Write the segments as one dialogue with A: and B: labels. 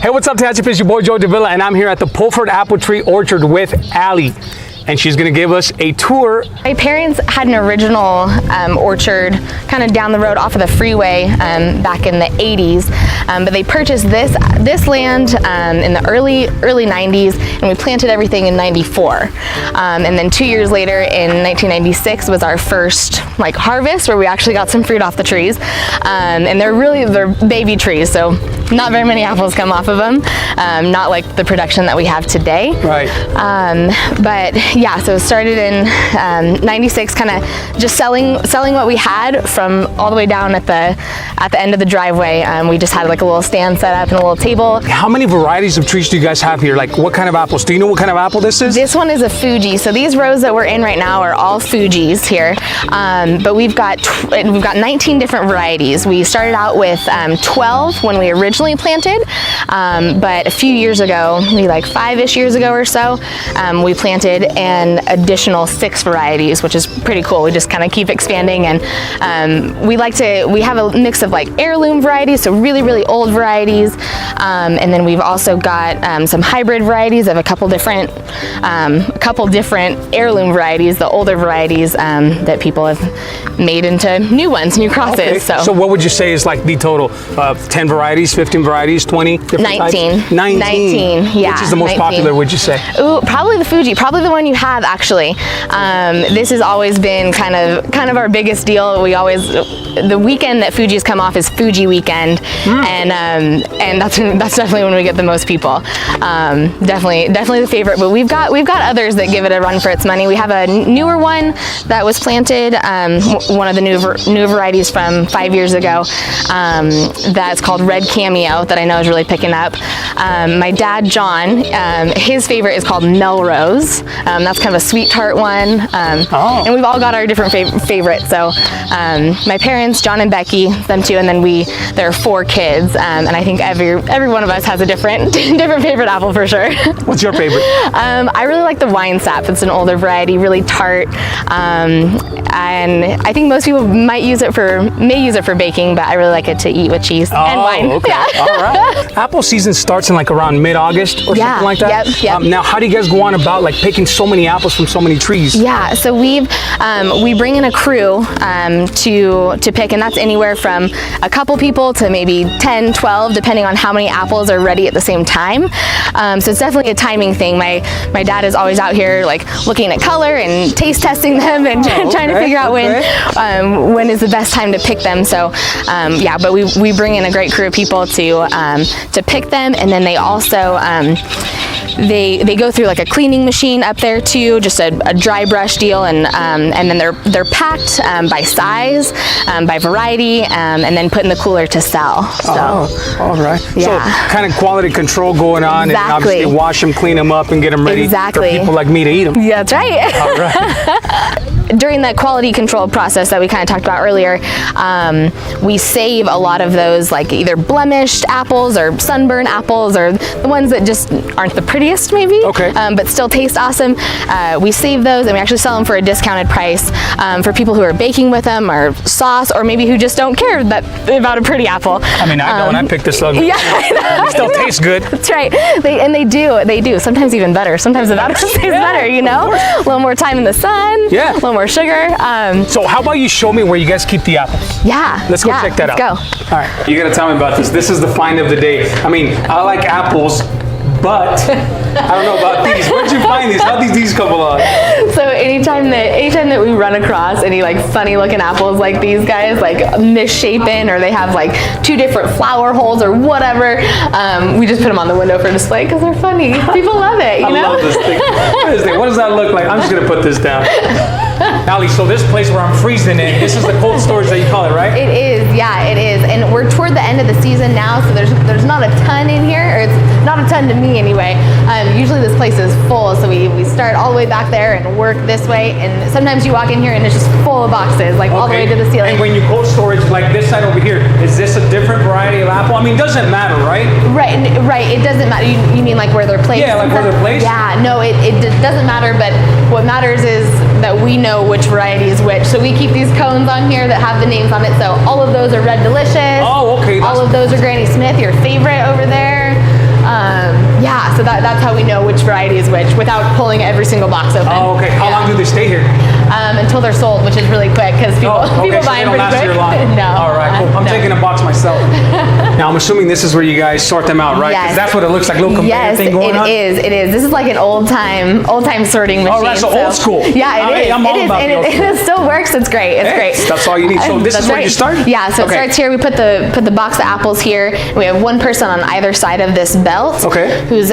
A: Hey, what's up, Tehachapi? It's your boy Joe Davila, and I'm here at the Pulford Apple Tree Orchard with Allie. And she's gonna give us a tour.
B: My parents had an original orchard kind of down the road off of the freeway back in the 80s, but they purchased this land in the early 90s, and we planted everything in 94. And then 2 years later, in 1996, was our first harvest where we actually got some fruit off the trees. And they're baby trees, so not very many apples come off of them. Not like the production that we have today.
A: Right.
B: But yeah, so it started in 96, kind of just selling what we had from all the way down at the end of the driveway. We just had like a little stand set up and a little table.
A: How many varieties of trees do you guys have here? Like, what kind of apples? Do you know what kind of apple this is?
B: This one is a Fuji. So these rows that we're in right now are all Fujis here. But we've got 19 different varieties. We started out with 12 when we originally planted, but a few years ago, maybe like 5-ish years ago or so, we planted an additional 6 varieties, which is pretty cool. We just kind of keep expanding, and we have a mix of like heirloom varieties, so really, really old varieties, and then we've also got some hybrid varieties of a couple different heirloom varieties, the older varieties that people have made into new ones, new crosses.
A: Okay. So what would you say is like the total? 10 varieties, 15 varieties, 20 different
B: 19.
A: types? 19,
B: yeah.
A: Which is the most
B: 19.
A: popular, would you say?
B: Ooh, probably the Fuji, probably the one you have actually. This has always been kind of our biggest deal. The weekend that Fuji's come off is Fuji weekend, and that's definitely when we get the most people. Definitely the favorite. But we've got others that give it a run for its money. We have a newer one that was planted, one of the new varieties from 5 years ago. That's called Red Cameo, that I know is really picking up. My dad John, his favorite is called Melrose. That's kind of a sweet tart one. And we've all got our different favorites. So my parents, John and Becky, them two, and then there are 4 kids, and I think every one of us has a different favorite apple for sure.
A: What's your favorite?
B: I really like the wine sap. It's an older variety, really tart, and I think most people may use it for baking, but I really like it to eat with cheese and wine.
A: Okay.
B: Yeah.
A: All right. Apple season starts in like around mid-August or something like that.
B: Yep.
A: Now, how do you guys go on about like picking so many apples from so many trees?
B: Yeah, so we bring in a crew to pick, and that's anywhere from a couple people to maybe 10, 12, depending on how many apples are ready at the same time. So it's definitely a timing thing. My dad is always out here like looking at color and taste testing them and trying to figure out when is the best time to pick them. So yeah, but we bring in a great crew of people to pick them, and then they also they go through like a cleaning machine up there too, just a dry brush deal, and then they're packed by size, by variety, and then put in the cooler to sell. So,
A: all right.
B: Yeah.
A: So kind of quality control going on,
B: Exactly.
A: and obviously wash them, clean them up, and get them ready for people like me to eat them.
B: Yeah, that's right.
A: All right.
B: During that quality control process that we kind of talked about earlier, we save a lot of those like either blemished apples or sunburned apples, or the ones that just aren't the prettiest maybe,
A: okay.
B: But still taste awesome. We save those, and we actually sell them for a discounted price for people who are baking with them, or sauce, or maybe who just don't care about a pretty apple.
A: I mean, I don't. I picked this ugly.
B: Yeah, I know.
A: It still tastes good.
B: That's right. They do. Sometimes even better. Sometimes the apples taste better, you know? A little more time in the sun.
A: Yeah.
B: A little more sugar.
A: So how about you show me where you guys keep the apples?
B: Yeah.
A: Let's go check that out.
B: Let's
A: go. All right. You gotta tell me about this. This is the find of the day. I mean, I like apples, but I don't know about these. Where'd you find these? How did these come along?
B: So anytime that we run across any like funny looking apples like these guys, like misshapen, or they have like 2 different flower holes or whatever, we just put them on the window for display because they're funny. People love it, you know?
A: I love this thing. What does that look like? I'm just gonna put this down. Allie, so this place where I'm freezing in, this is the cold storage that you call it, right?
B: It is, yeah, it is. And we're toward the end of the season now, so there's not a ton in here, or it's not a ton to me anyway. Usually this place is full, so we start all the way back there and work this way, and sometimes you walk in here and it's just full of boxes, like all the way to the ceiling.
A: And when you cold storage, like this side over here, is this a different variety of apple? I mean, it doesn't matter, right?
B: Right, it doesn't matter. You mean like where they're placed?
A: Yeah, like where they're placed?
B: Yeah, no, it doesn't matter, but what matters is that we know which variety is which. So we keep these cones on here that have the names on it. So all of those are Red Delicious.
A: Oh, okay.
B: All of those are Granny Smith, your favorite over there. so that's how we know which variety is which without pulling every single box open.
A: Oh, okay. How long do they stay here?
B: Until they're sold, which is really quick because people
A: Okay, so
B: buy
A: they
B: them
A: don't
B: pretty
A: last
B: quick.
A: your long.
B: No.
A: All right, cool. I'm
B: no.
A: taking a box myself. Now I'm assuming this is where you guys sort them out, right? 'Cause
B: Yes.
A: that's what it looks like, little conveyor thing going on.
B: Yes, it is. This is like an old time sorting machine.
A: Oh, that's so old school.
B: Yeah, it is.
A: I'm all about the old school.
B: It still works. It's great. It's great.
A: That's all you need. So this is where you start?
B: Yeah, so it starts here. We put the box of apples here. We have one person on either side of this belt.
A: Okay.
B: Who's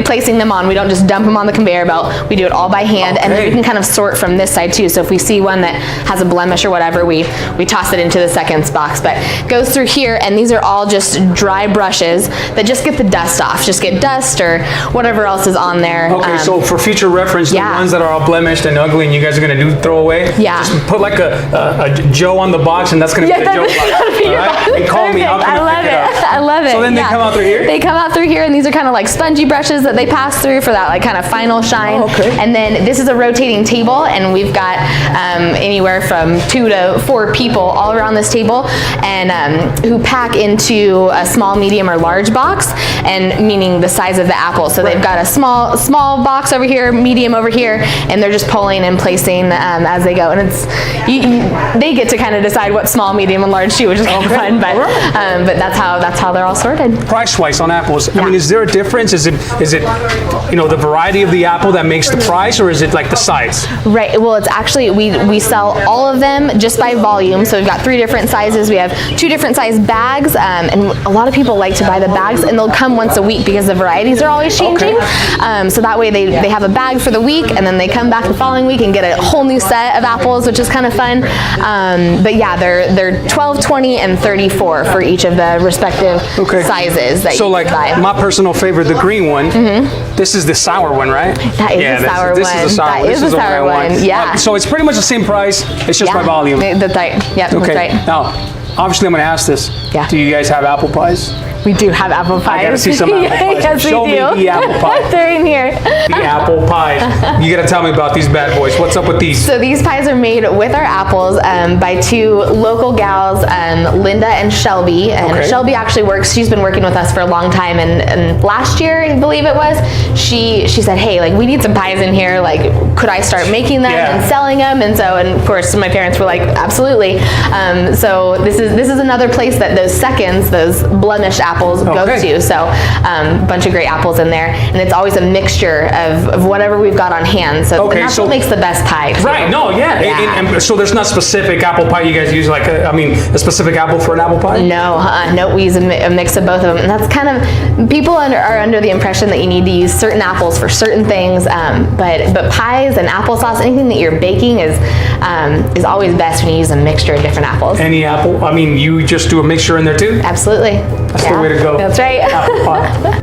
B: placing them on. We don't just dump them on the conveyor belt. We do it all by hand, and then we can kind of sort from this side too. So if we see one that has a blemish or whatever, we toss it into the second box. But goes through here, and these are all just dry brushes that just get the dust off. Just get dust or whatever else is on there.
A: Okay, so for future reference, the ones that are all blemished and ugly and you guys are going to throw away, just put like a Joe on the box, and that's going to be the Joe box. All right? And call me. I'll come and pick it up.
B: I love it.
A: So then they come out through here?
B: They come out through here, and these are kind of like spongy brushes that they pass through for that like kind of final shine.
A: Oh, okay.
B: And then this is a rotating table, and we've got anywhere from 2 to 4 people all around this table, and who pack into a small, medium, or large box, and meaning the size of the apple. So they've got a small box over here, medium over here, and they're just pulling and placing as they go. And it's they get to kind of decide what small, medium, and large too, which is kind of fun. But that's how they're all sorted.
A: Price-wise on apples, I mean, is there a difference? Is it the variety of the apple that makes the price, or is it like the size?
B: Right. Well, it's actually we sell all of them just by volume. So we've got 3 different sizes. We have 2 different size bags, and a lot of people like to buy the bags, and they'll come once a week because the varieties are always changing. So that way they have a bag for the week, and then they come back the following week and get a whole new set of apples, which is kind of fun. But yeah, they're 12, 20, and 34 for each of the respective sizes that you
A: like
B: buy.
A: My personal favorite, the green one. This is the sour one, right?
B: That is the sour one.
A: This is the sour one.
B: That is the sour one. Yeah.
A: So it's pretty much the same price. It's just by volume.
B: That's right. Yep.
A: Okay.
B: That's right.
A: Now, obviously, I'm going to ask this.
B: Yeah.
A: Do you guys have apple pies?
B: We do have apple pies.
A: I gotta see some apple pies.
B: Yes,
A: Show
B: we do.
A: me the apple pie.
B: They're in here.
A: The apple pies. You gotta tell me about these bad boys. What's up with these?
B: So these pies are made with our apples by 2 local gals, Linda and Shelby. And Shelby actually works. She's been working with us for a long time. And last year, I believe it was, she said, "Hey, like we need some pies in here. Like, could I start making them and selling them?" And of course, my parents were like, "Absolutely." So this is another place that those seconds, those blemished apples go to. So a bunch of great apples in there, and it's always a mixture of whatever we've got on hand. So and that's what makes the best pie too.
A: Right. No. Yeah. And so there's not specific apple pie you guys use, like a specific apple for an apple pie?
B: No. No. We use a mix of both of them, and that's kind of people are under the impression that you need to use certain apples for certain things. But pies and applesauce, anything that you're baking is always best when you use a mixture of different apples.
A: Any apple? I mean, you just do a mixture in there too?
B: Absolutely.
A: That's the way to go.
B: That's right.
A: Apple pie.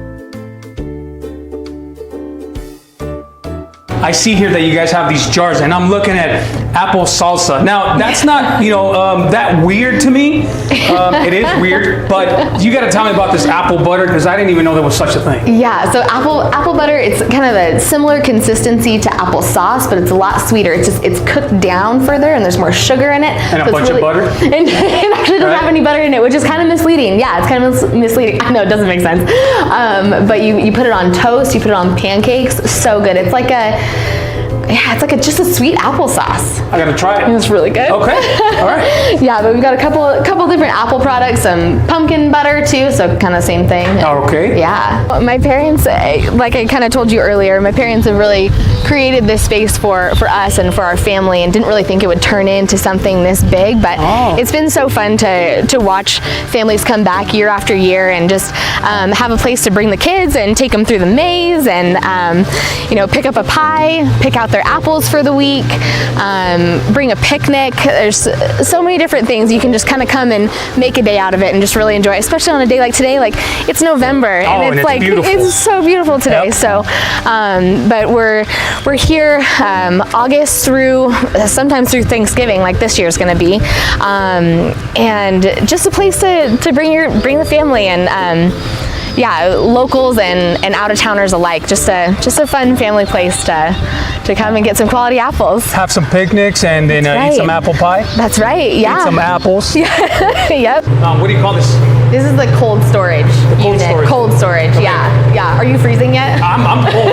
A: I see here that you guys have these jars, and I'm looking at apple salsa. Now, that's not, that weird to me. It is weird, but you got to tell me about this apple butter, because I didn't even know there was such a thing.
B: Yeah, so apple butter, it's kind of a similar consistency to apple sauce, but it's a lot sweeter. It's cooked down further, and there's more sugar in it.
A: And a bunch of butter?
B: And it actually doesn't have any butter in it, which is kind of misleading. Yeah, it's kind of misleading. I know, it doesn't make sense. But you put it on toast, you put it on pancakes, so good. It's like just a sweet applesauce.
A: I gotta try it.
B: It's really good.
A: Okay, all right.
B: Yeah, but we've got a couple different apple products, some pumpkin butter too, so kind of same thing.
A: Oh, okay.
B: Yeah. My parents, like I kind of told you earlier, my parents have really created this space for us and for our family, and didn't really think it would turn into something this big, but it's been so fun to watch families come back year after year and just have a place to bring the kids and take them through the maze and pick up a pie, pick out their apples for the week, bring a picnic. There's so many different things. You can just kind of come and make a day out of it and just really enjoy it, especially on a day like today. Like, it's November and it's like beautiful. It's so beautiful today. Yep. So but we're here August through sometimes through Thanksgiving, like this year's going to be, and just a place to bring the family and yeah, locals and out-of-towners alike. Just a fun family place to come and get some quality apples.
A: Have some picnics and then eat some apple pie.
B: That's right. Yeah.
A: Eat some apples.
B: Yep.
A: What do you call this?
B: This is the cold storage
A: cold
B: unit.
A: storage.
B: Cold storage.
A: Okay.
B: Yeah. Yeah. Are you freezing yet?
A: I'm cold.